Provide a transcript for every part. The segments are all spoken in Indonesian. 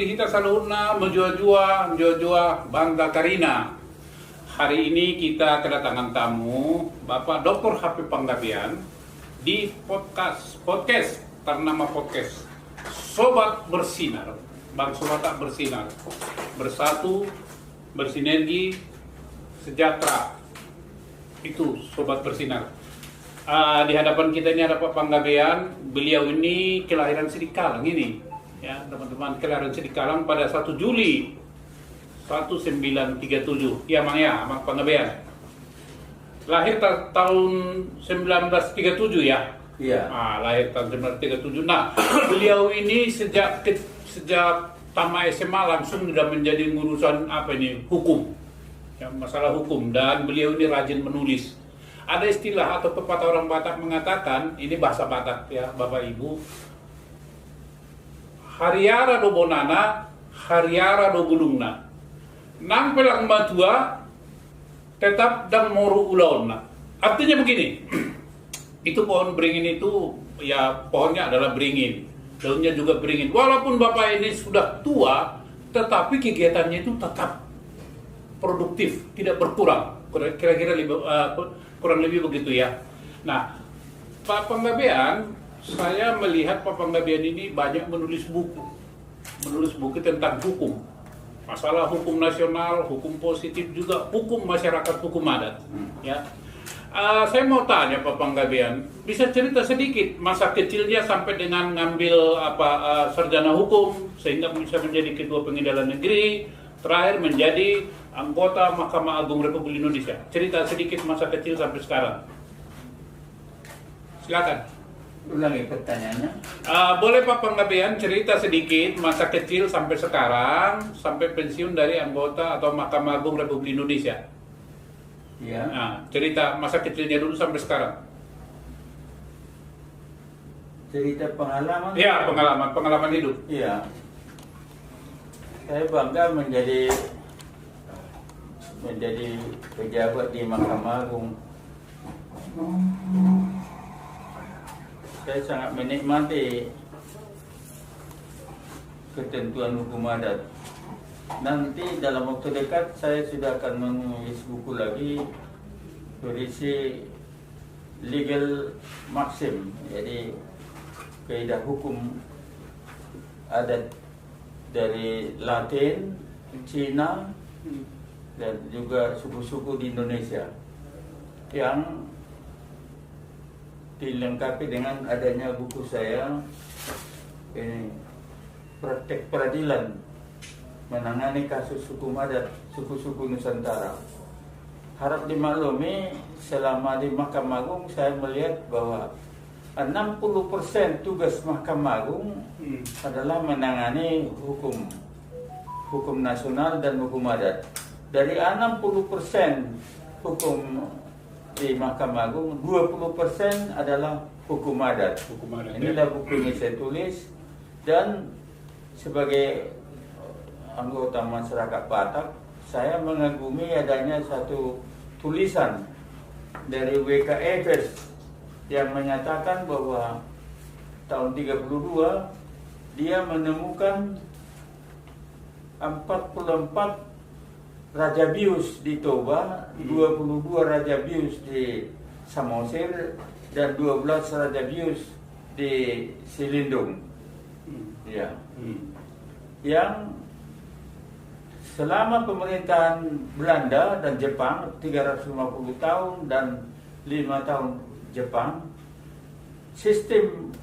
hita saluna menjua-jua Bangga Karina. Hari ini kita kedatangan tamu Bapak Dr. HP Panggabean di podcast ternama podcast Sobat Bersinar. Bang Sobat Bersinar, bersatu, bersinergi, sejahtera. Itu Sobat Bersinar. Di hadapan kita ini ada Pak Panggabean. Beliau ini kelahiran Sidikalang ini, ya teman-teman, kelahiran Sidikalang pada 1 Juli 1937. Ya Mang Panggabean. Lahir tahun 1937 ya. Iya. Lahir tahun 1937. Nah, beliau ini sejak tamat SMA langsung sudah menjadi ngurusan hukum. Ya, masalah hukum, dan beliau ini rajin menulis. Ada istilah atau pepatah orang Batak mengatakan, ini bahasa Batak ya Bapak Ibu, hariara do bonana, hariara do bulungna, nang pelang matua, tetap dang moru ulauna. Artinya begini, itu pohon beringin itu, ya pohonnya adalah beringin, daunnya juga beringin. Walaupun Bapak ini sudah tua, tetapi kegiatannya itu tetap produktif, tidak berkurang. Kira-kira kurang lebih begitu ya. Nah, Pak Panggabean, saya melihat Pak Panggabean ini banyak menulis buku tentang hukum, masalah hukum nasional, hukum positif, juga hukum masyarakat, hukum adat. Ya, saya mau tanya Pak Panggabean, bisa cerita sedikit masa kecilnya sampai dengan ngambil sarjana hukum sehingga bisa menjadi Ketua Pengadilan Negeri, terakhir menjadi anggota Mahkamah Agung Republik Indonesia. Cerita sedikit masa kecil sampai sekarang. Silakan. Ulangi pertanyaannya. Boleh Pak Panggabean cerita sedikit masa kecil sampai sekarang, sampai pensiun dari anggota atau Mahkamah Agung Republik Indonesia. Iya. Nah, cerita masa kecilnya dulu sampai sekarang. Cerita pengalaman. Iya, pengalaman hidup. Iya. Saya bangga menjadi pejabat di Mahkamah Agung. Saya sangat menikmati ketentuan hukum adat. Nanti dalam waktu dekat saya sudah akan menulis buku lagi berisi legal maxim, jadi kaidah hukum adat dari Latin, Cina, dan juga suku-suku di Indonesia yang dilengkapi dengan adanya buku saya ini, Praktek Peradilan Menangani Kasus Hukum Adat Suku-suku Nusantara. Harap dimaklumi, selama di Mahkamah Agung saya melihat bahwa 60% tugas Mahkamah Agung adalah menangani hukum nasional dan hukum adat. Dari 60% hukum di Mahkamah Agung, 20% adalah hukum adat. Inilah buku yang saya tulis, dan sebagai anggota masyarakat Batak, saya mengagumi adanya satu tulisan dari WKFS yang menyatakan bahwa tahun 32 dia menemukan 44 Raja Bius di Toba, 22 Raja Bius di Samosir, dan 12 Raja Bius di Silindung. Ya. Yang selama pemerintahan Belanda dan Jepang 350 tahun dan 5 tahun Jepang, sistem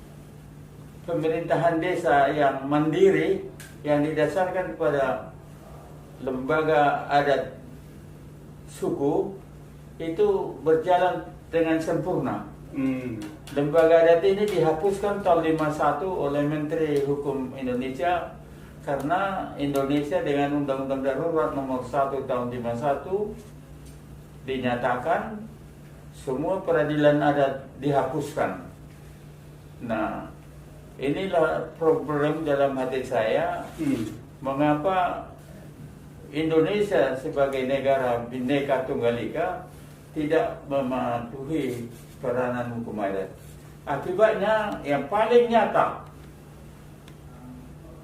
pemerintahan desa yang mandiri yang didasarkan pada lembaga adat suku itu berjalan dengan sempurna. Lembaga adat ini dihapuskan tahun 51 oleh Menteri Hukum Indonesia karena Indonesia dengan Undang-Undang Darurat nomor 1 tahun 51 dinyatakan semua peradilan adat dihapuskan. Nah, inilah problem dalam hati saya. Mengapa Indonesia sebagai negara Bhinneka Tunggal Ika tidak mematuhi peranan hukum adat? Akibatnya yang paling nyata,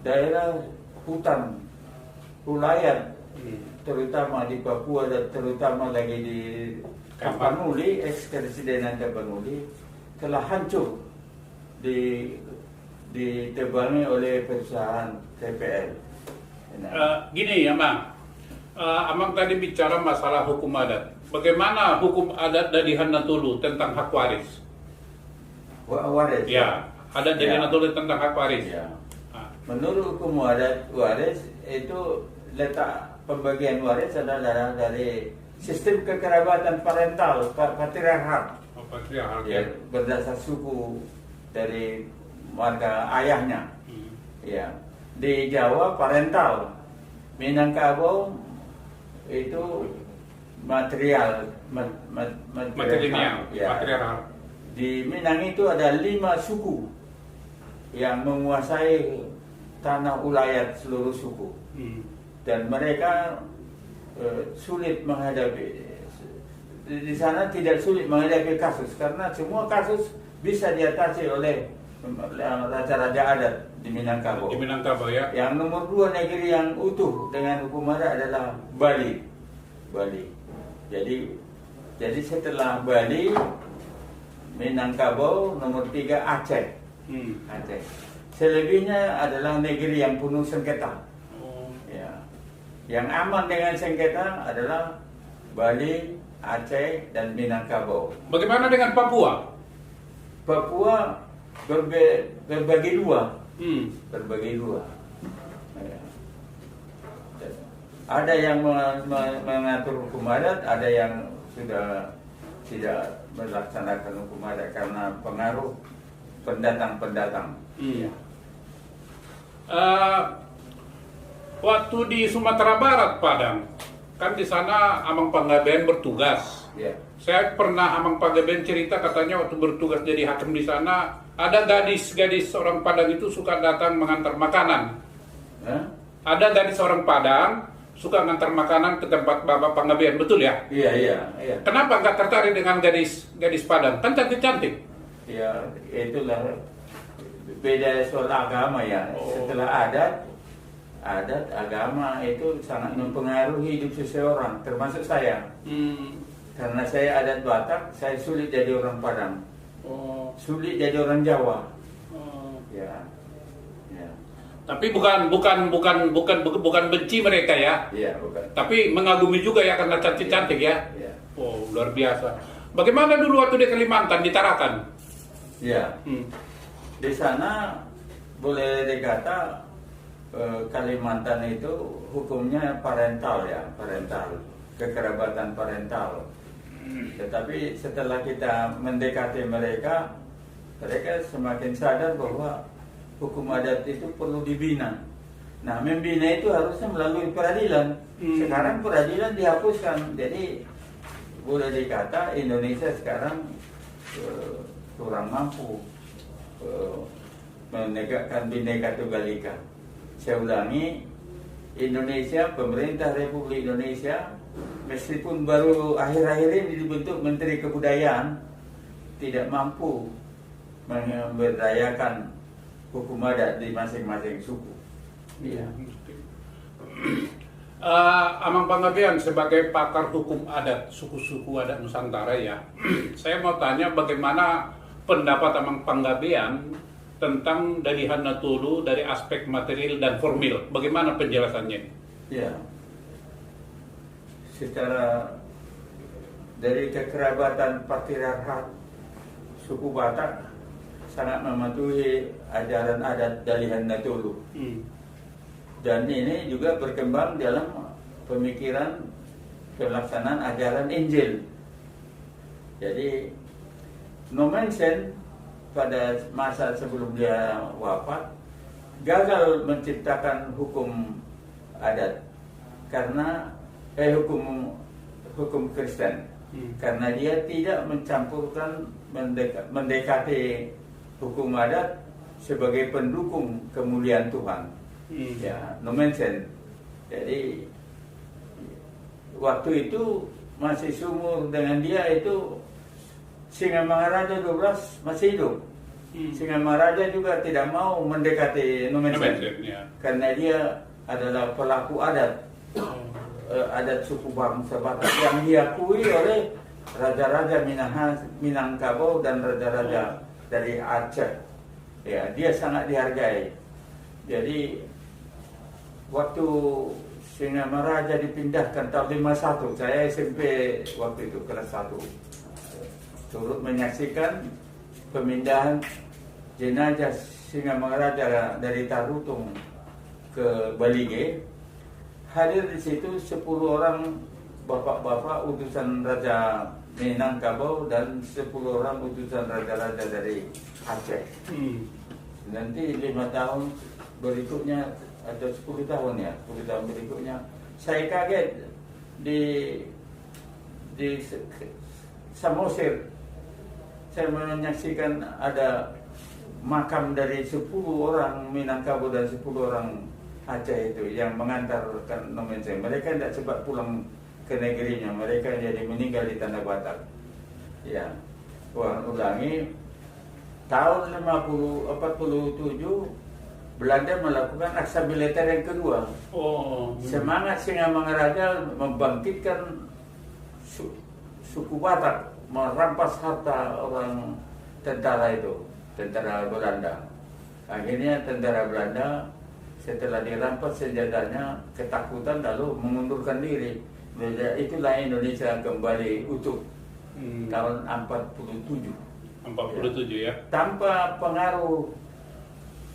daerah hutan ulayat, terutama di Papua dan terutama lagi di Tapanuli, ex-Presidenan Tapanuli telah hancur ditebangi oleh perusahaan TPL. Gini ya, Mang. Amang tadi bicara masalah hukum adat. Bagaimana hukum adat dari Natulu tentang hak waris? Waris. Ya, adat dari Natulu tentang hak waris. Ya. Menurut hukum adat waris itu letak pembagian waris adalah dari sistem kekerabatan parental, patriarkat. Patriarkat. Ya, berdasar suku dari marga ayahnya. Ya. Di Jawa parental, Minangkabau itu material, material. Ya. Patriarkat. Di Minang itu ada 5 suku yang menguasai tanah ulayat seluruh suku, dan mereka sulit menghadapi. Di sana tidak sulit menghadapi kasus karena semua kasus bisa diatasi oleh raja-raja adat di Minangkabau. Di Minangkabau ya. Yang nomor 2 negeri yang utuh dengan hukum adat adalah Bali. Jadi setelah Bali, Minangkabau, nomor 3 Aceh. Aceh. Selebihnya adalah negeri yang penuh sengketa. Ya. Yang aman dengan sengketa adalah Bali, Aceh, dan Minangkabau. Bagaimana dengan Papua? Papua berbagi dua. Berbagi dua. Ya. Ada yang mengatur hukum adat, ada yang sudah tidak melaksanakan hukum adat karena pengaruh pendatang-pendatang. Ya. Waktu di Sumatera Barat, Padang, kan di sana Amang Panggabean bertugas. Ya. Saya pernah Amang Panggabean cerita katanya waktu bertugas jadi hakim di sana, ada gadis orang Padang itu suka datang mengantar makanan. Ada gadis orang Padang suka mengantar makanan ke tempat Bapak Panggabean, betul ya? Iya. Kenapa nggak tertarik dengan gadis Padang? Kan cantik-cantik. Ya, itulah beda soal agama ya. Setelah adat agama itu sangat mempengaruhi hidup seseorang, termasuk saya. Karena saya adat Batak, saya sulit jadi orang Padang. Sulit jadi orang Jawa. Ya. Tapi bukan benci mereka ya. Iya, bukan. Tapi mengagumi juga ya karena cantik-cantik ya. Iya. Oh, luar biasa. Bagaimana dulu waktu di Kalimantan, di Tarakan? Iya. Di sana boleh dikata Kalimantan itu hukumnya parental ya, kekerabatan parental. Tetapi setelah kita mendekati mereka semakin sadar bahwa hukum adat itu perlu dibina. Nah, membina itu harusnya melalui peradilan. Sekarang peradilan dihapuskan. Jadi boleh dikata Indonesia sekarang kurang mampu menegakkan Bhinneka Tunggal Ika. Saya ulangi, Indonesia, pemerintah Republik Indonesia, meskipun baru akhir-akhir ini dibentuk Menteri Kebudayaan, tidak mampu memberdayakan hukum adat di masing-masing suku. Iya. Amang Panggabean sebagai pakar hukum adat suku-suku adat Nusantara ya, saya mau tanya bagaimana pendapat Amang Panggabean tentang dari Natulu dari aspek material dan formil. Bagaimana penjelasannya? Ya, secara dari kekerabatan patriarkat suku Batak sangat mematuhi ajaran adat dari Natulu. Dan ini juga berkembang dalam pemikiran pelaksanaan ajaran Injil. Jadi Nomensen pada masa sebelum dia wafat gagal menciptakan hukum adat karena hukum Kristen karena dia tidak mencampurkan mendekati hukum adat sebagai pendukung kemuliaan Tuhan. Ya, Nomensen. Jadi waktu itu masih sumur dengan dia itu Singamangaraja 12 masih hidup. Singamangaraja juga tidak mau mendekati Nomensen Ya. karena dia adalah pelaku adat, adat suku bangsa Batak yang diakui oleh raja-raja Minangkabau dan raja-raja dari Aceh. Ya, dia sangat dihargai. Jadi waktu Singamaraja dipindahkan tahun 51, saya SMP waktu itu kelas 1, turut menyaksikan pemindahan jenazah Singamaraja dari Tarutung ke Balige. Hadir di situ 10 orang bapak-bapak utusan Raja Minangkabau dan 10 orang utusan raja-raja dari Aceh. Nanti 5 tahun berikutnya atau 10 tahun ya, 10 tahun berikutnya saya kaget di Samosir saya menyaksikan ada makam dari 10 orang Minangkabau dan 10 orang Aceh itu yang mengantarkan nomen saya. Mereka tidak cepat pulang ke negerinya, mereka jadi meninggal di tanah Batak. Ya, ulangi tahun 47 Belanda melakukan aksa militer yang kedua. Semangat Singamangaraja membangkitkan suku Batak, merampas harta orang tentara itu, tentara Belanda. Akhirnya tentara Belanda setelah dirampas senjatanya ketakutan lalu mengundurkan diri. Itulah Indonesia kembali utuh tahun 47. 47 ya. Tanpa pengaruh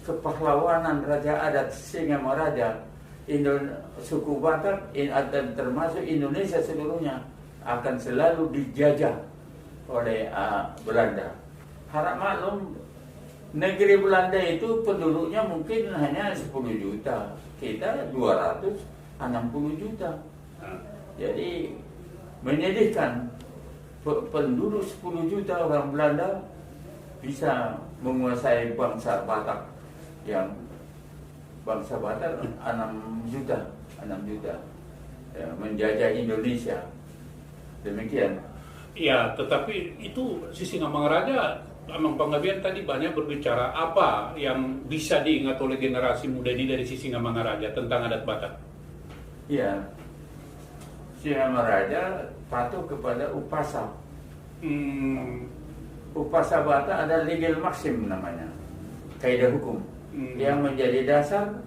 kepahlawanan Raja Adat Singamaraja, suku Batak dan termasuk Indonesia seluruhnya akan selalu dijajah oleh Belanda. Harap maklum, negeri Belanda itu penduduknya mungkin hanya 10 juta, kita 260 juta. Jadi menyedihkan, penduduk 10 juta orang Belanda bisa menguasai bangsa Batak, yang bangsa Batak 6 juta ya, menjajah Indonesia. Demikian. Iya, tetapi itu Sisingamangaraja, Amangpanggabean tadi banyak berbicara apa yang bisa diingat oleh generasi muda ini dari Sisingamangaraja tentang adat Batak. Iya, Singamaraja patuh kepada upasa. Upasa Batak ada legal maxim namanya, kaidah hukum, yang menjadi dasar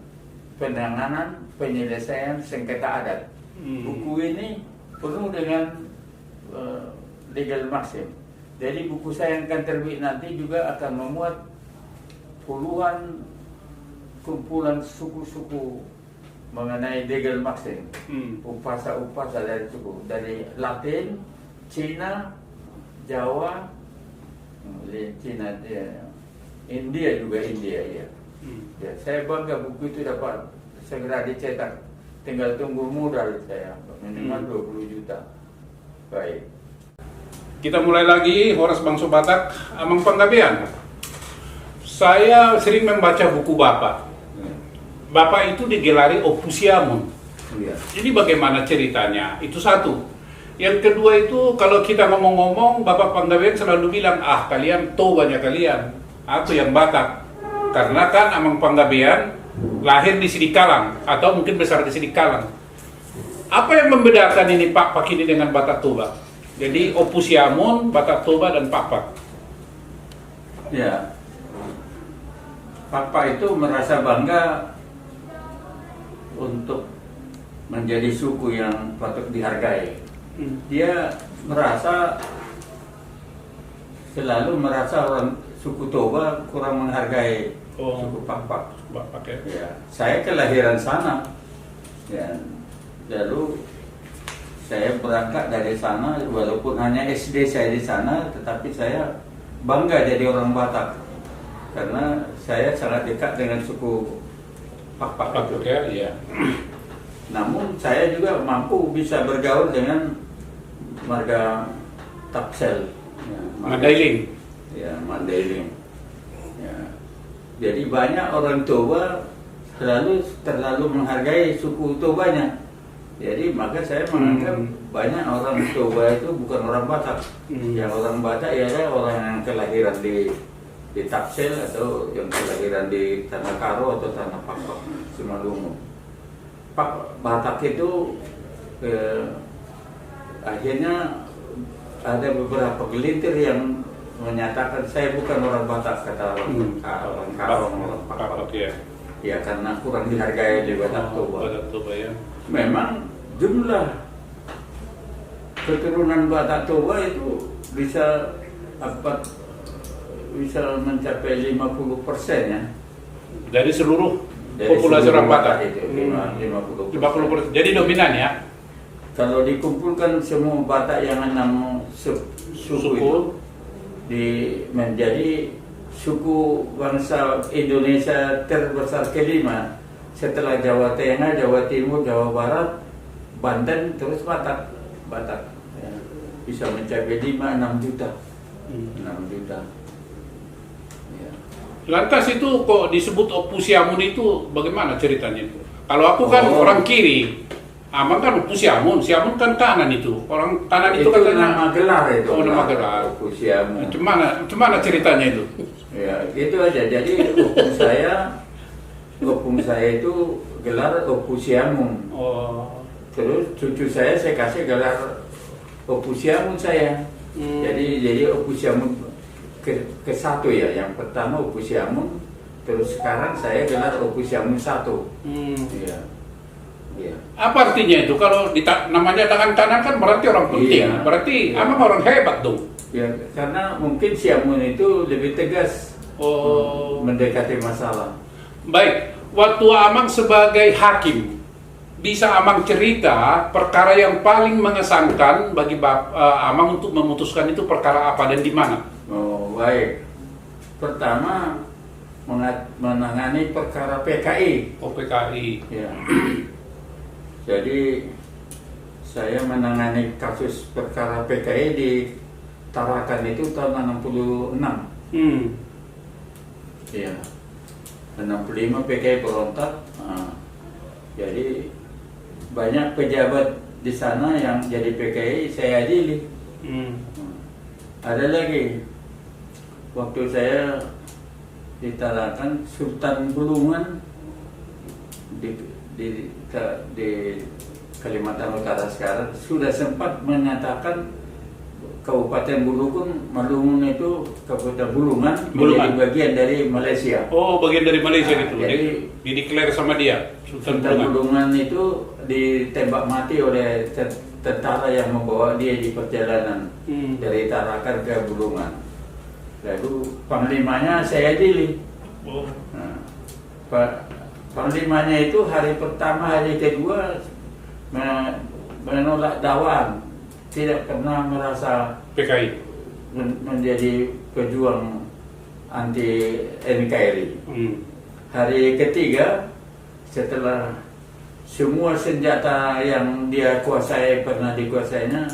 penanganan penyelesaian sengketa adat. Buku ini penuh dengan legal maxim. Jadi buku saya yang akan terbit nanti juga akan memuat puluhan kumpulan suku-suku mengenai legal maxim, upasa-upasa dari suku, dari Latin, Cina, Jawa, Cina, India juga India ya. Ya, saya bangga buku itu dapat segera dicetak, tinggal tunggu modal saya minimal 20 juta. Baik. Kita mulai lagi Horas Bangsa Batak, Amangpanggabean. Saya sering membaca buku Bapak. Bapak itu digelari Opusiamun. Ya. Jadi bagaimana ceritanya? Itu satu. Yang kedua itu kalau kita ngomong-ngomong, Bapak Panggabean selalu bilang, kalian banyak kalian. Aku yang Batak. Karena kan Amangpanggabean lahir di Sidikalang atau mungkin besar di Sidikalang. Apa yang membedakan ini Pak Pakini dengan Batak Toba? Jadi Opusiamun, Batak Toba dan Pakpak. Ya, Pakpak itu merasa bangga untuk menjadi suku yang patut dihargai. Dia selalu merasa orang suku Toba kurang menghargai suku Pakpak. Pakpak ya. Ya, saya kelahiran sana. Ya, lalu saya berangkat dari sana, walaupun hanya SD saya di sana, tetapi saya bangga jadi orang Batak karena saya sangat dekat dengan suku Pakpak itu. Ya. Namun saya juga mampu bisa bergaul dengan marga Tapsel, ya, Mandailing. Ya, Mandailing. Ya. Jadi banyak orang Toba terlalu menghargai suku Tobanya. Jadi maka saya menganggap banyak orang Toba itu bukan orang Batak. Yang orang Batak ialah orang yang kelahiran di Tapsel atau yang kelahiran di Tanah Karo atau Tanah Pakpak, Simalungun. Pak Batak itu akhirnya ada beberapa gelintir yang menyatakan saya bukan orang Batak, kata orang Karong, orang Batak. Ya karena kurang dihargai di Batak Toba. Ya. Memang jumlah keturunan Batak Toba itu bisa mencapai 50% ya. Dari seluruh populasi orang Batak itu 50%. 50%. Jadi dominan ya. Kalau dikumpulkan semua Batak yang 6 suku itu menjadi suku bangsa Indonesia terbesar kelima setelah Jawa Tengah, Jawa Timur, Jawa Barat, Banten, terus Batak ya. Bisa mencapai 5-6 juta. 6 juta. Ya. Lantas itu kok disebut Opusiamun itu bagaimana ceritanya itu? Kalau aku kan orang kiri, Amang kan Opusiamun, Siamun kan kanan itu. Orang kanan itu katanya nama gelar itu. Oh, nama gelar. Opusiamun. Cemana ceritanya itu? Ya, itu aja. Jadi opung saya itu gelar Opusiamun. Oh. Terus cucu saya kasih gelar Opusiamun saya. Jadi Opusiamun ke satu ya. Yang pertama Opusiamun, terus sekarang saya gelar Opusiamun 1. Iya. Iya. Apa artinya itu? Kalau namanya tangan kanan kan berarti orang penting. Iya. Berarti Amang orang hebat dong. Ya, karena mungkin Siamun itu lebih tegas mendekati masalah. Baik, waktu Amang sebagai hakim, bisa Amang cerita perkara yang paling mengesankan bagi Amang untuk memutuskan itu perkara apa dan di mana? Oh, baik. Pertama menangani perkara PKI. Oh, PKI. Ya. Jadi saya menangani kasus perkara PKI di Tarakan itu tahun 66. Ya. 65 PKI berontak. Jadi banyak pejabat di sana yang jadi PKI saya adili. Ada lagi waktu saya di Tarakan, Sultan Bulungan di Kalimantan Utara sekarang sudah sempat menyatakan Kabupaten Bulungan itu Kabupaten Bulungan menjadi bagian dari Malaysia. Oh, bagian dari Malaysia gitu. Jadi dideklar sama dia. Sultan Bulungan itu ditembak mati oleh tentara yang membawa dia di perjalanan dari Tarakan ke Bulungan. Lalu panglimanya saya adili. Panglimanya itu hari pertama, hari kedua menolak dakwaan. Tidak pernah merasa PKI menjadi pejuang anti NKRI. Hari ketiga, setelah semua senjata yang dia kuasai pernah dikuasainya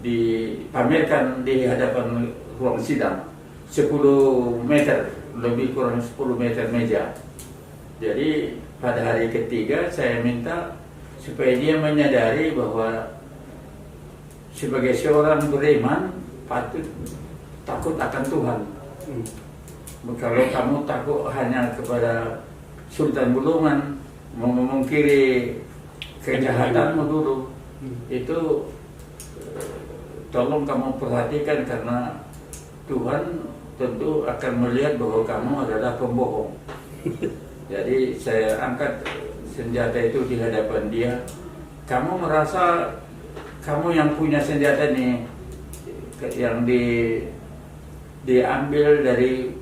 dipamerkan di hadapan ruang sidang 10 meter, lebih kurang 10 meter meja. Jadi pada hari ketiga saya minta supaya dia menyadari bahwa sebagai seorang beriman patut takut akan Tuhan. Kalau kamu takut hanya kepada Sultan Bulungan, memungkiri kejahatanmu dulu, itu tolong kamu perhatikan, karena Tuhan tentu akan melihat bahwa kamu adalah pembohong. Jadi saya angkat senjata itu di hadapan dia. Kamu merasa kamu yang punya senjata ini yang diambil dari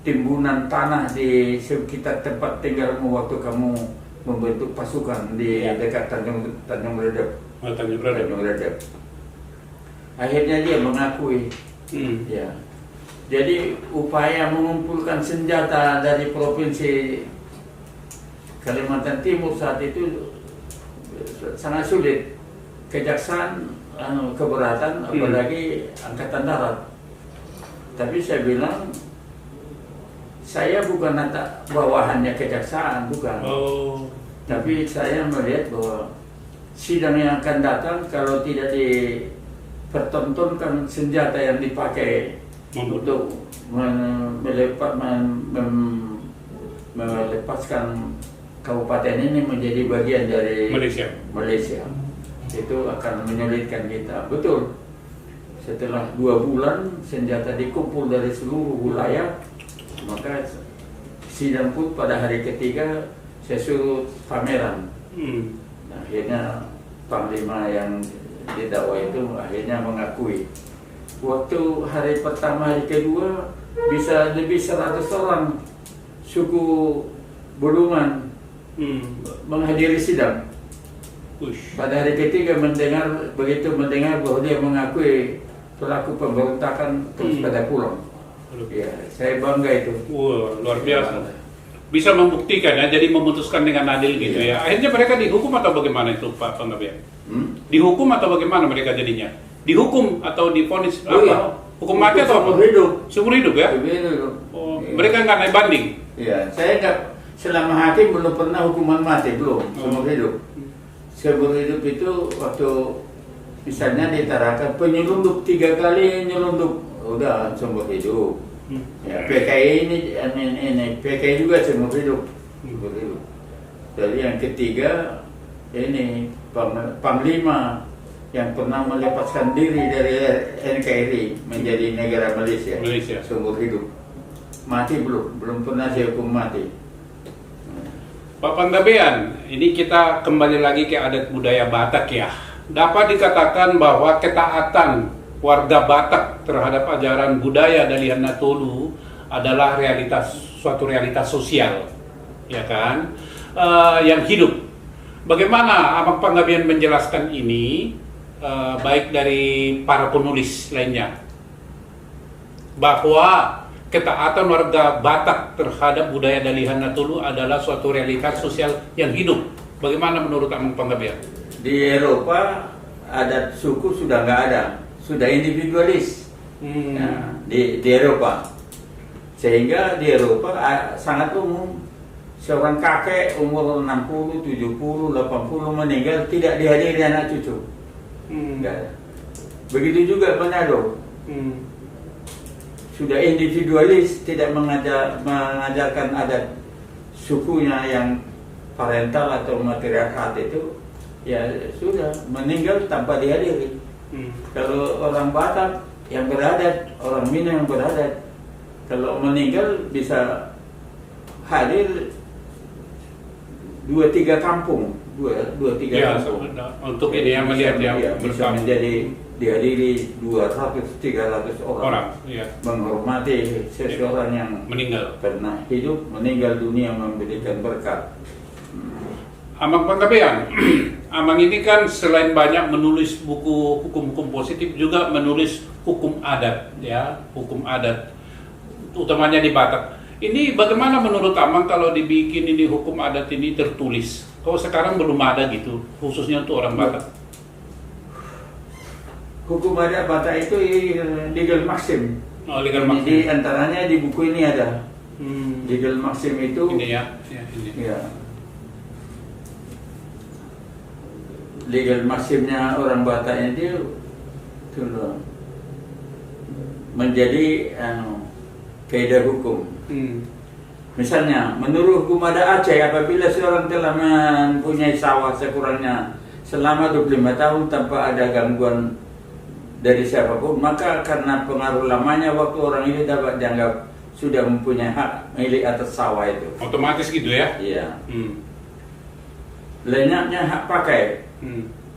timbunan tanah di sekitar tempat tinggalmu waktu kamu membentuk pasukan di dekat Tanjung Redep. Tanjung Redep. Akhirnya dia mengakui. Ya. Jadi upaya mengumpulkan senjata dari provinsi Kalimantan Timur saat itu sangat sulit. Kejaksaan keberatan, apalagi angkatan darat. Tapi saya bilang, saya bukan bawahannya kejaksaan, bukan. Tapi saya melihat bahwa sidang yang akan datang kalau tidak dipertontonkan senjata yang dipakai melepaskan kabupaten ini menjadi bagian dari Malaysia. Itu akan menyulitkan kita. Betul. Setelah 2 bulan senjata dikumpul dari seluruh wilayah, maka sidang pun pada hari ketiga saya suruh pameran. Nah, akhirnya Panglima yang didakwa itu akhirnya mengakui. Waktu hari pertama, hari kedua bisa lebih 100 orang suku Bulungan menghadiri sidang. Pada hari ketiga begitu mendengar bahwa dia mengakui pelaku pemberontakan terus pada pulang. Ya, saya bangga itu. Wah, luar biasa. Bisa membuktikan ya, jadi memutuskan dengan adil gitu ya. Akhirnya mereka dihukum atau bagaimana itu Pak Panggabean? Dihukum atau bagaimana mereka jadinya? Dihukum atau divonis apa? Iya. Hukum mati atau seumur hidup? Seumur hidup ya? Seumur hidup. Oh, mereka nggak naik banding? Iya, saya nggak, selama hakim belum pernah hukuman mati, belum, seumur hidup. Seumur hidup itu waktu misalnya ditarakan penyelundup 3 kali nyelundup, udah seumur hidup. Ya, PKI ini PKI juga seumur hidup. Jadi yang ketiga ini Panglima yang pernah melepaskan diri dari NKRI menjadi negara Malaysia. Seumur hidup. Mati belum pernah saya hukum mati. Pak Panggabean, ini kita kembali lagi ke adat budaya Batak ya. Dapat dikatakan bahwa ketaatan warga Batak terhadap ajaran budaya Dalihan Natolu adalah suatu realitas sosial, ya kan, yang hidup. Bagaimana Abang Panggabean menjelaskan ini, baik dari para penulis lainnya, bahwa ketaatan warga Batak terhadap budaya Dalihan Natolu adalah suatu realitas sosial yang hidup. Bagaimana menurut Abang Panggabean? Di Eropa adat suku sudah nggak ada. Sudah individualis ya, di Eropa, sehingga di Eropa sangat umum seorang kakek umur 60, 70, 80 meninggal tidak dihadiri anak cucu. Begitu juga Manado, sudah individualis, tidak mengajarkan adat sukunya yang parental atau matriarkat itu, ya sudah meninggal tanpa dihadiri. Kalau orang Batak yang beradat, orang Minang yang beradat, kalau meninggal bisa hadir 2-3 kampung, 2-3 ya, kampung. Untuk ini yang melihat yang bisa menjadi dihadiri 200-300 orang. Ya. Menghormati seseorang yang meninggal, pernah hidup, meninggal dunia, memberikan berkat. Abang Panggabean, Abang ini kan selain banyak menulis buku hukum-hukum positif, juga menulis hukum adat, ya, hukum adat, utamanya di Batak. Ini bagaimana menurut Abang kalau dibikin ini hukum adat ini tertulis? Kalau sekarang belum ada gitu, khususnya untuk orang Batak. Hukum adat Batak itu legal maxim. Oh, legal maxim. Di antaranya di buku ini ada. Legal maxim itu. Ini ya, ini. Ya. Legal maximnya orang Batak itu menjadi kaidah hukum. Misalnya, menurut hukum adat Aceh, apabila seorang telah mempunyai sawah sekurangnya selama 25 tahun tanpa ada gangguan dari siapapun, maka karena pengaruh lamanya waktu, orang itu dapat dianggap sudah mempunyai hak milik atas sawah itu. Otomatis gitu ya? Iya. Lenyapnya hak pakai.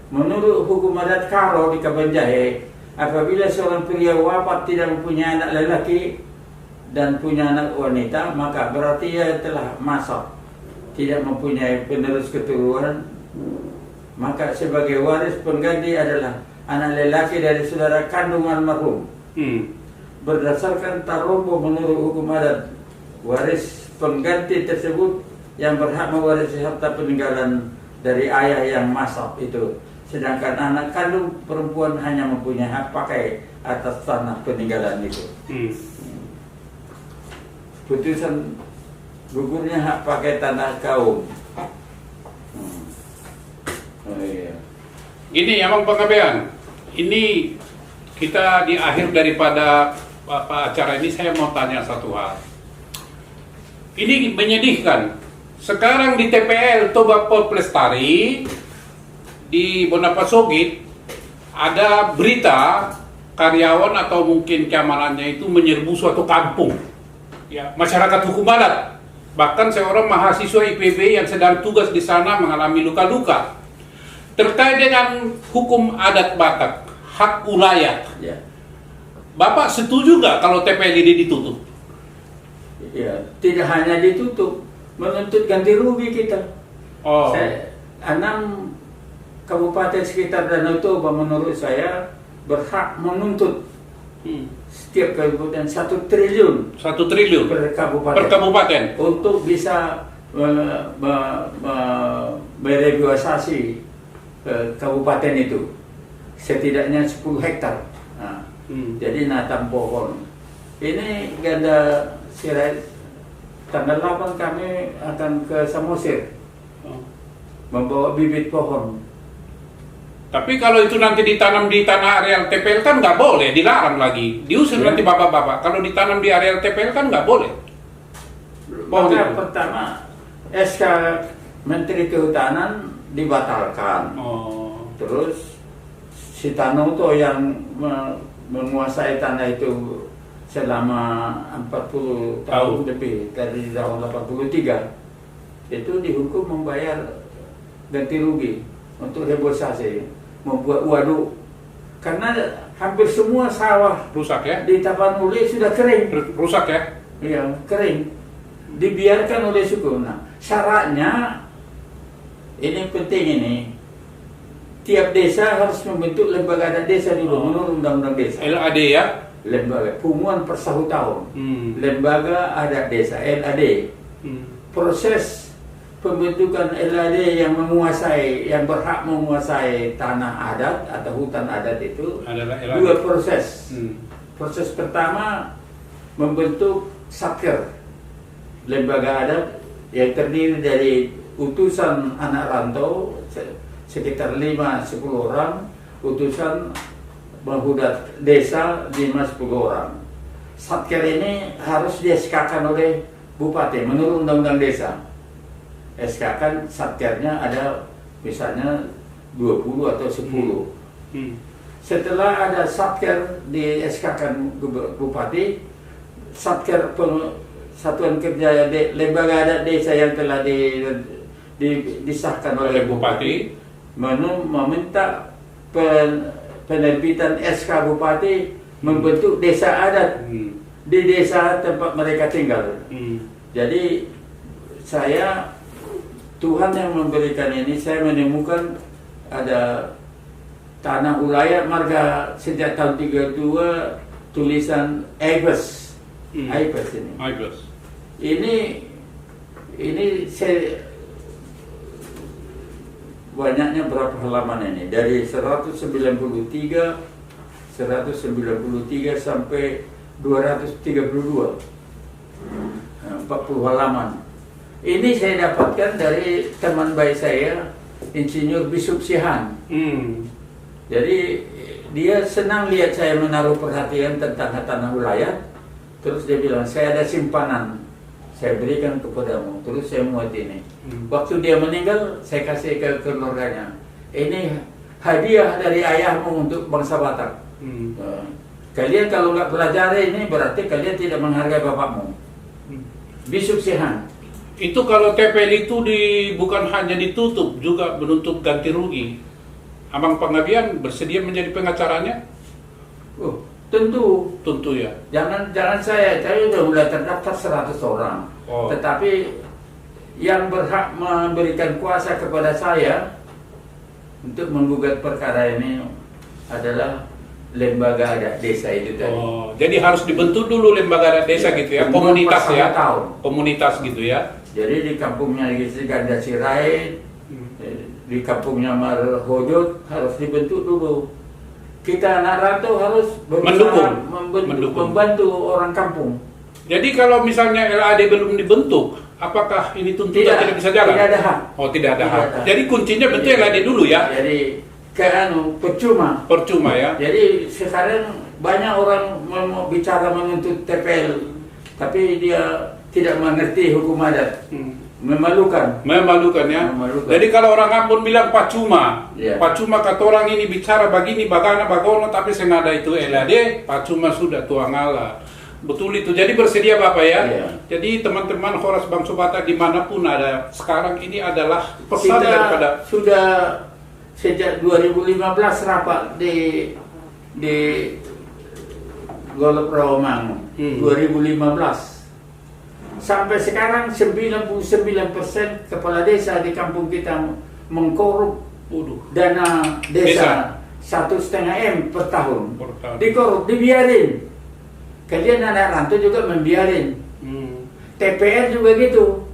Menurut hukum adat Karo di Kabanjahe, apabila seorang pria wafat tidak mempunyai anak lelaki dan punya anak wanita, maka berarti ia telah masak, tidak mempunyai penerus keturunan. Maka sebagai waris pengganti adalah anak lelaki dari saudara kandung almarhum. Berdasarkan Tarombo, menurut hukum adat, waris pengganti tersebut yang berhak mewarisi harta peninggalan dari ayah yang masak itu, sedangkan anak kandung perempuan hanya mempunyai hak pakai atas tanah peninggalan itu. Putusan gugurnya hak pakai tanah kaum. Oh, iya. Ini Abang Panggabean, ini kita di akhir daripada acara ini saya mau tanya satu hal. Ini menyedihkan, Sekarang di TPL Toba Polplestari di Bonapasogit ada berita karyawan atau mungkin keamanannya itu menyerbu suatu kampung, ya, masyarakat hukum adat. Bahkan seorang mahasiswa IPB yang sedang tugas di sana mengalami luka-luka terkait dengan hukum adat Batak, hak ulayat. Ya. Bapak setuju nggak kalau TPL ini ditutup? Ya, tidak hanya ditutup, menuntut ganti rugi kita. Oh. 6 kabupaten sekitar Danau Toba menurut saya berhak menuntut setiap kabupaten 1 triliun. 1 triliun per kabupaten. per kabupaten Untuk bisa merevisasi kabupaten itu setidaknya 10 hektar. Nah, jadi natam pohon. Ini ganda sirai tanggal 8 kami akan ke Samosir membawa bibit pohon. Tapi kalau itu nanti ditanam di tanah areal TPL kan nggak boleh, dilarang lagi, diusir nanti bapak-bapak. Kalau ditanam di areal TPL kan nggak boleh. Maka pertama SK Menteri Kehutanan dibatalkan. Terus si Tanoto yang menguasai tanah itu selama 40 tahun lebih, dari tahun 83 itu dihukum membayar ganti rugi untuk reboisasi, membuat waduk, karena hampir semua sawah Rusak ya? di Tapanuli sudah kering. Rusak ya? Iya, kering, dibiarkan oleh suku. Nah, syaratnya ini penting ini, tiap desa harus membentuk lembaga adat desa dulu menurut undang-undang desa. LAD ya? Lembaga Punguan per tahun. Lembaga adat desa LAD. Proses pembentukan LAD yang menguasai, yang berhak menguasai tanah adat atau hutan adat itu adalah LAD. 2 proses. Proses pertama membentuk Satker, lembaga adat yang terdiri dari utusan anak rantau sekitar 5-10 orang, utusan menghudat desa 5-10 orang. Satker ini harus di-SK-kan oleh bupati menurut undang-undang desa. SK-kan satkernya ada misalnya 20 atau 10. Setelah ada satker di SK-kan bupati, satker satuan kerja lembaga adat desa yang telah disahkan oleh bupati meminta penerbitan SK bupati membentuk desa adat di desa tempat mereka tinggal. Jadi Tuhan yang memberikan ini, saya menemukan ada tanah ulayat marga sejak tahun 32 tulisan Aibes. Aibes ini. Aibes. Ini saya banyaknya berapa halaman ini? Dari 193 sampai 232. 40 halaman. Ini saya dapatkan dari teman baik saya, Insinyur Bishop Sihan. Jadi dia senang lihat saya menaruh perhatian tentang tanah ulayat. Terus dia bilang, saya ada simpanan, saya berikan kepadamu. Terus saya muat ini. Waktu dia meninggal, saya kasih ke keluarganya. Ini hadiah dari ayahmu untuk bangsa Batak. Kalian kalau nggak pelajari ini, berarti kalian tidak menghargai bapakmu. Bishop Sihan. Itu kalau TPL itu bukan hanya ditutup, juga menuntut ganti rugi. Abang Panggabean bersedia menjadi pengacaranya? Tentu ya. Jangan saya sudah mulai terdaftar 100 orang. Tetapi yang berhak memberikan kuasa kepada saya untuk menggugat perkara ini adalah lembaga adat desa itu tadi. Jadi harus dibentuk dulu lembaga adat desa gitu ya, komunitas ya. Komunitas gitu ya. Jadi di kampungnya Ganda Sirait, di kampungnya Marhojot harus dibentuk dulu. Kita anak rantau harus membantu orang kampung. Jadi kalau misalnya LAD belum dibentuk, apakah ini tuntutan tidak bisa jalan? Tidak ada hak. Tidak ada hak. Jadi kuncinya bentuk LAD dulu ya. Jadi percuma ya. Jadi sekarang banyak orang mau bicara menuntut TPL, tapi dia tidak mengerti hukum adat. Memalukan. Memalukan ya. Memalukan. Jadi kalau orang Ambon bilang pacuma, Ya. pacuma kata orang ini bicara begini, bagana, bagono, tapi senada itu elade, pacuma sudah tuang Allah. Betul itu. Jadi bersedia Bapak ya. Ya. Jadi teman-teman Horas Bangso Batak dimanapun ada sekarang ini adalah pesan Kita daripada sudah sejak 2015 rapat di Golok Rawamangun. 2015. Sampai sekarang 99% kepala desa di kampung kita mengkorup dana desa 1,5 M per tahun. Dikorup, dibiarin. Kalian anak rantau juga membiarin. TPR juga gitu.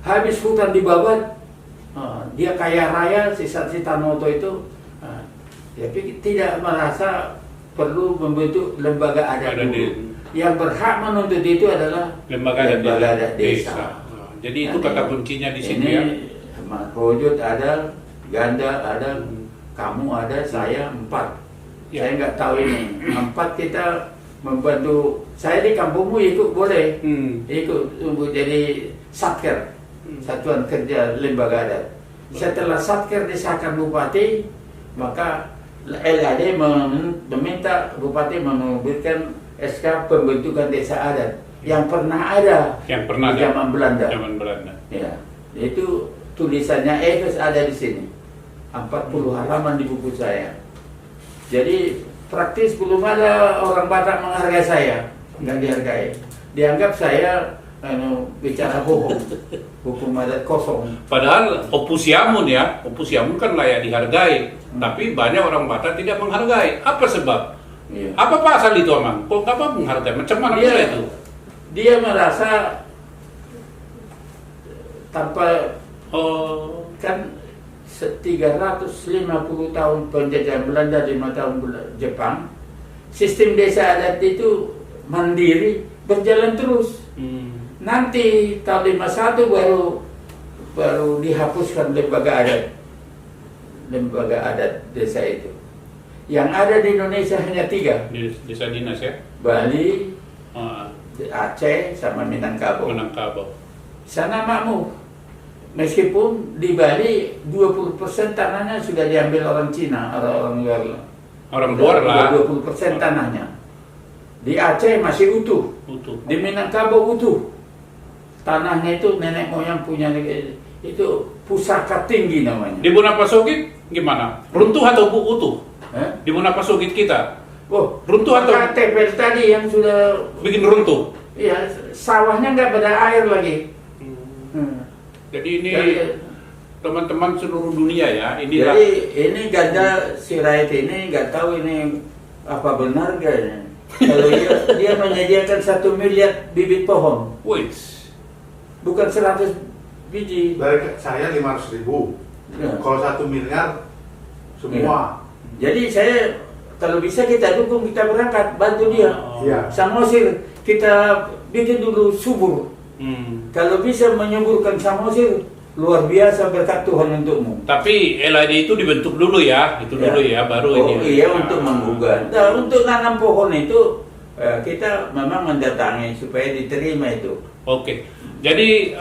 Habis hutan dibabat, dia kaya raya si Tanoto itu, tapi tidak merasa perlu membentuk lembaga adat dulu. Yang berhak menuntut itu adalah lembaga adat desa. Jadi itu kata kuncinya di sini ya. Wujud ada, ganda ada, kamu ada, saya 4. Ya. Saya nggak tahu ini 4 kita membantu. Saya di kampungmu ikut boleh, ikut untuk jadi satker, satuan kerja lembaga adat. Setelah satker disahkan bupati, maka LAD meminta bupati menerbitkan SK pembentukan desa adat yang pernah ada di zaman Belanda. Zaman Belanda. Ya, itu tulisannya Efes ada di sini. 40 halaman di buku saya. Jadi praktis belum ada orang Batak menghargai saya, nggak dihargai. Dianggap saya bicara bohong, hukum adat kosong. Padahal Opusiamun ya, Opusiamun kan layak dihargai, tapi banyak orang Batak tidak menghargai. Apa sebab? Iya. Apa pasal itu Amang? Kok apa menghargai? Macam mana pula itu? Dia merasa tanpa kan 350 tahun penjajahan Belanda, 5 tahun Jepang, sistem desa adat itu mandiri berjalan terus. Nanti tahun 51 baru dihapuskan lembaga adat desa itu. Yang ada di Indonesia hanya 3. Di desa dinas ya? Bali, Aceh, sama Minangkabau. Sana makmur. Meskipun di Bali 20% tanahnya sudah diambil orang Cina, orang luar. Orang luar lah. 20% tanahnya. Di Aceh masih utuh. Di Minangkabau utuh. Tanahnya itu nenek moyang punya, itu pusaka tinggi namanya. Di Bunapasogit gimana? Runtuh atau utuh? Di Bunapasogit kita? Oh, runtuh atau tepel tadi yang sudah bikin runtuh? Iya, sawahnya nggak ada air lagi. Jadi ini teman-teman seluruh dunia ya. Inilah. Jadi ini ganda Sirait ini nggak tahu ini apa benar gak? Kalau dia menyediakan 1 miliar bibit pohon. Wih. Bukan 100 biji. Dari saya 500.000. Ya. Kalau 1 miliar semua. Jadi saya kalau bisa kita dukung, kita berangkat bantu dia. Iya. Samosir kita bikin dulu subur. Kalau bisa menyuburkan Samosir, luar biasa berkat Tuhan untukmu. Tapi LAD itu dibentuk dulu ya, itu dulu ya, baru ini. Iya, untuk menggugah. Nah, untuk nanam pohon itu kita memang mendatangi supaya diterima itu. Oke. Jadi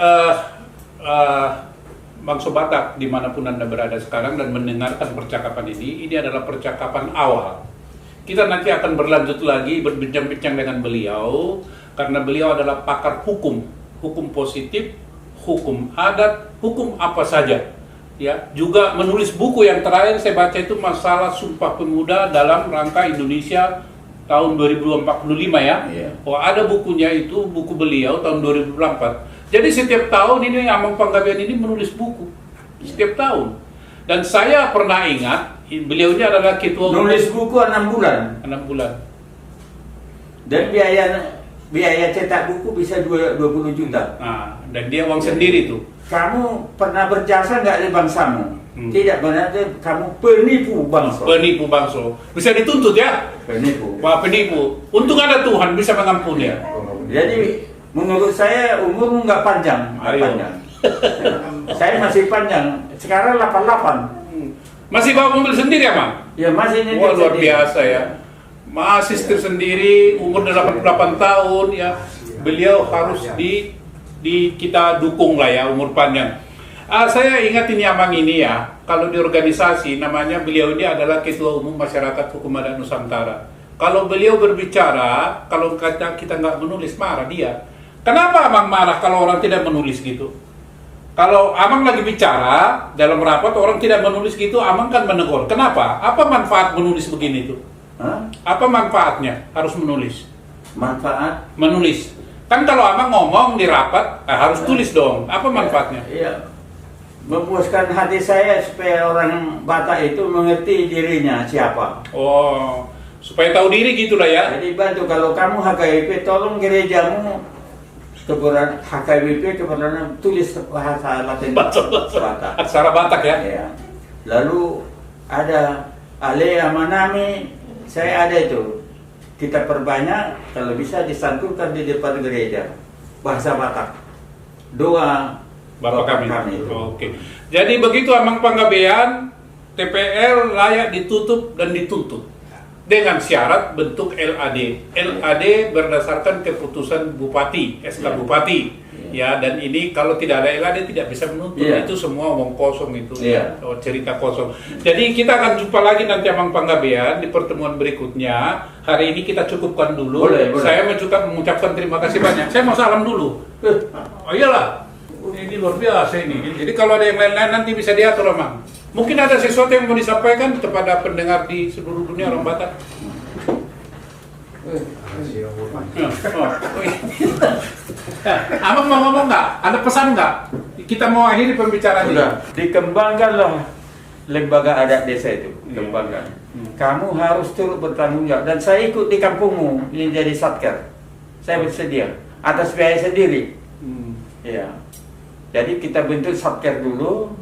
Bangso Batak dimanapun Anda berada sekarang dan mendengarkan percakapan ini adalah percakapan awal. Kita nanti akan berlanjut lagi berbincang-bincang dengan beliau karena beliau adalah pakar hukum positif, hukum adat, hukum apa saja. Ya, juga menulis buku yang terakhir saya baca itu masalah Sumpah Pemuda dalam rangka Indonesia tahun 2045 ya. Iya. Oh, ada bukunya itu, buku beliau tahun 2004. Jadi setiap tahun ini Amang Panggabean ini menulis buku setiap tahun. Dan saya pernah ingat beliau ini adalah ketua Nulis buku 6 bulan. 6 bulan. Dan biaya cetak buku bisa 20 juta. Nah, dan dia uang sendiri tuh. Kamu pernah berjasa nggak di bangsamu? Tidak, berarti kamu penipu bangsa. Penipu bangsa. Bisa dituntut ya? Penipu. Wah, penipu. Untung ada Tuhan bisa mengampuni. Jadi menurut saya umurmu nggak panjang. Panjang. Saya masih panjang. Sekarang 88. Masih bawa mobil sendiri ya, Mang? Ya masih ini. Wah, luar biasa ya. Masih setir sendiri, umur 88 tahun ya. Beliau harus kita dukung lah ya, umur panjang. Saya ingat ini Amang ini ya, kalau di organisasi namanya beliau ini adalah Ketua Umum Masyarakat Hukum Adat Nusantara. Kalau beliau berbicara, kalau kita nggak menulis, marah dia. Kenapa Amang marah kalau orang tidak menulis gitu? Kalau Amang lagi bicara dalam rapat orang tidak menulis gitu, Amang kan menegur. Kenapa? Apa manfaat menulis begini tuh? Apa manfaatnya harus menulis? Manfaat? Menulis. Kan kalau Amang ngomong di rapat, harus tulis dong. Apa manfaatnya? Iya. Memuaskan hati saya supaya orang Batak itu mengerti dirinya siapa. Oh, supaya tahu diri gitulah ya. Jadi bantu kalau kamu HKBP, tolong gerejamu keberadaan HKBP keberadaan tulis bahasa Latin Batak. Aksara Batak ya. Ya. Lalu ada Alea Manami, saya ada itu. Kita perbanyak, kalau bisa disanturkan di depan gereja bahasa Batak. Doa Bapak kami. itu. Oke. Jadi begitu Amang Panggabean, TPR layak ditutup dan dituntut dengan syarat bentuk LAD. LAD berdasarkan keputusan Bupati, SK Bupati. Ya, dan ini kalau tidak ada LAD tidak bisa menuntut. Itu semua omong kosong itu. Cerita kosong. Jadi kita akan jumpa lagi nanti Amang Panggabean di pertemuan berikutnya. Hari ini kita cukupkan dulu. Boleh. Saya mengucapkan terima kasih banyak. Saya mau salam dulu. Oh iyalah. Ini luar biasa ini. Jadi kalau ada yang lain-lain nanti bisa diatur Amang. Mungkin ada sesuatu yang mau disampaikan kepada pendengar di seluruh dunia orang Batak. Amang mau ngomong nggak? Ada pesan nggak? Kita mau akhiri pembicaraan ini. Dikembangkanlah lembaga adat desa itu. Kembangkan. Kamu harus turut bertanggung jawab. Dan saya ikut di kampungmu ini jadi satker. Saya bersedia atas biaya sendiri. Ya. Jadi kita bentuk satker dulu,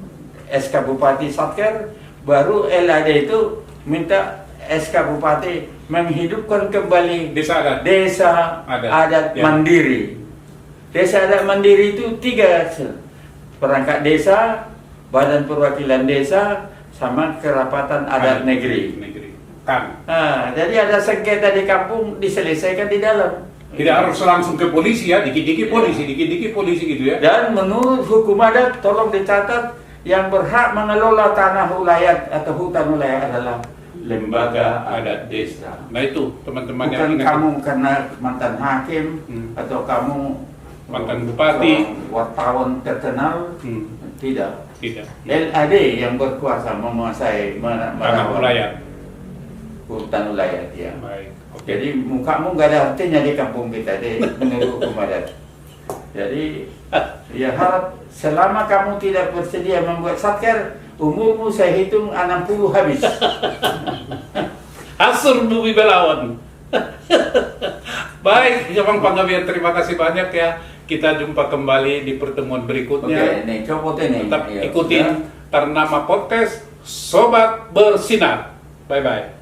SK Bupati satker, baru LAD itu minta SK Bupati menghidupkan kembali desa adat mandiri. Desa adat mandiri itu 3, perangkat desa, badan perwakilan desa, sama kerapatan adat negeri. Jadi ada sengketa di kampung diselesaikan di dalam. Tidak harus langsung ke polisi ya, dikit-dikit polisi gitu ya. Dan menurut hukum adat, tolong dicatat, yang berhak mengelola tanah ulayat atau hutan ulayat adalah lembaga adat desa. Nah itu teman-teman bukan yang ingat. Kamu karena mantan hakim atau kamu mantan bupati, wartawan terkenal, tidak. LAD yang berkuasa menguasai tanah ulayat. Hutan ulayat ya. Baik. Jadi mukamu nggak ada artinya di kampung kita menurut hukum adat. Jadi ya harap selama kamu tidak bersedia membuat satker, umurmu saya hitung 60 habis. Asur Bumi Belawan. Baik, Amang Panggabean, terima kasih banyak ya. Kita jumpa kembali di pertemuan berikutnya. Tetap ikutin Ternama Podcast Sobat Bersinar. Bye-bye.